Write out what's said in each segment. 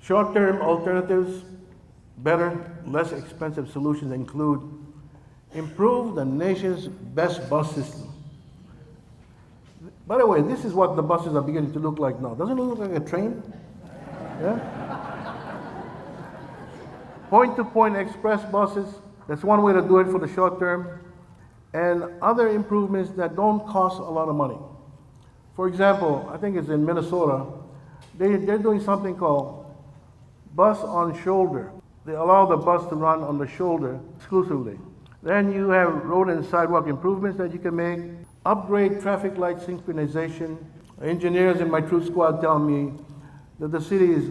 Short-term alternatives, better, less expensive solutions include improve the nation's best bus system. By the way, this is what the buses are beginning to look like now. Doesn't it look like a train? Yeah? Point-to-point express buses, that's one way to do it for the short term, and other improvements that don't cost a lot of money. For example, I think it's in Minnesota, they're doing something called bus on shoulder. They allow the bus to run on the shoulder exclusively. Then you have road and sidewalk improvements that you can make, upgrade traffic light synchronization. Engineers in my truth squad tell me that the city's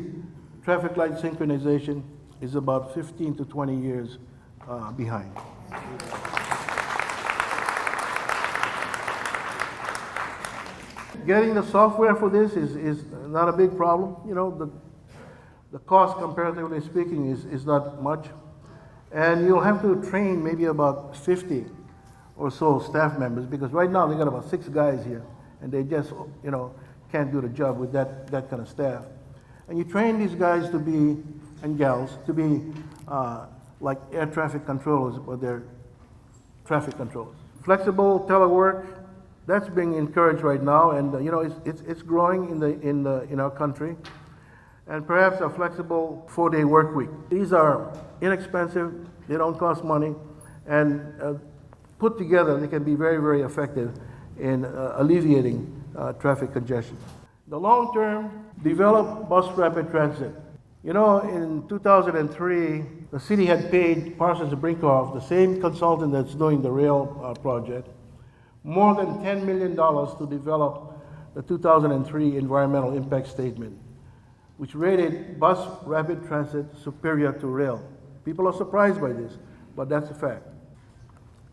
traffic light synchronization is about 15 to 20 years behind. Getting the software for this is not a big problem. You know, the cost, comparatively speaking, is not much. And you'll have to train maybe about 50 or so staff members, because right now they got about 6 guys here, and they just, you know, can't do the job with that kind of staff. And you train these guys to be, and gals, to be like air traffic controllers, but they're traffic controllers. Flexible telework, that's being encouraged right now, and you know, it's growing in our country. And perhaps a flexible 4-day work week. These are inexpensive, they don't cost money, and put together, they can be very, very effective in alleviating traffic congestion. The long term, develop bus rapid transit. You know, in 2003, the city had paid Parsons Brinckerhoff, the same consultant that's doing the rail project, more than $10 million to develop the 2003 environmental impact statement, which rated bus rapid transit superior to rail. People are surprised by this, but that's a fact.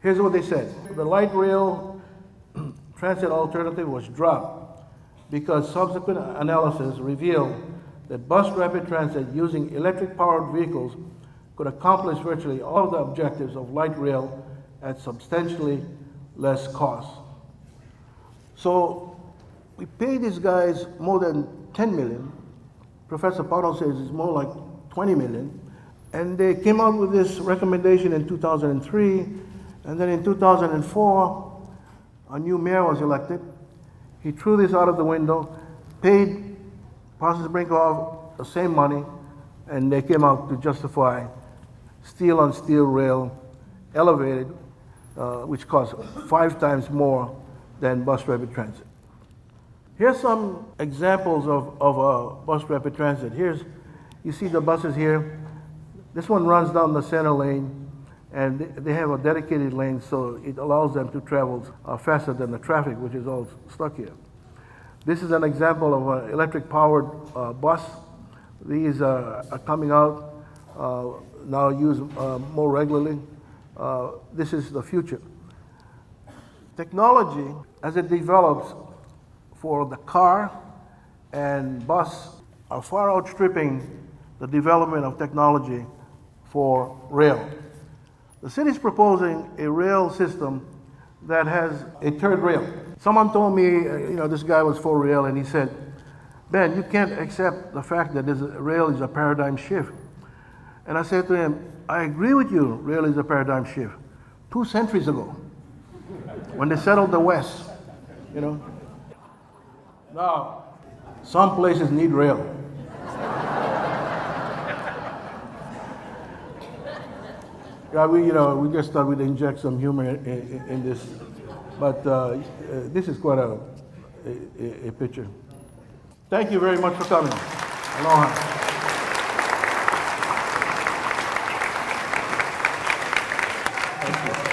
Here's what they said. The light rail transit alternative was dropped because subsequent analysis revealed that bus rapid transit using electric-powered vehicles could accomplish virtually all of the objectives of light rail at substantially less cost. So we pay these guys more than 10 million. Professor Paulo says it's more like 20 million. And they came out with this recommendation in 2003, and then in 2004, a new mayor was elected. He threw this out of the window, paid Parsons Brinckerhoff the same money, and they came out to justify steel-on-steel rail, elevated, which costs 5 times more than bus rapid transit. Here's some examples of bus rapid transit. You see the buses here. This one runs down the center lane, and they have a dedicated lane, so it allows them to travel faster than the traffic, which is all stuck here. This is an example of an electric-powered bus. These are coming out, now used more regularly. This is the future. Technology, as it develops for the car and bus, are far outstripping the development of technology for rail. The city is proposing a rail system that has a third rail. Someone told me, this guy was for rail, and he said, Ben, you can't accept the fact that rail is a paradigm shift. And I said to him, I agree with you, rail is a paradigm shift. 2 centuries ago, when they settled the West, Now, some places need rail. Yeah, we just thought we'd inject some humor in this, but this is quite a picture. Thank you very much for coming. Aloha. Thank you.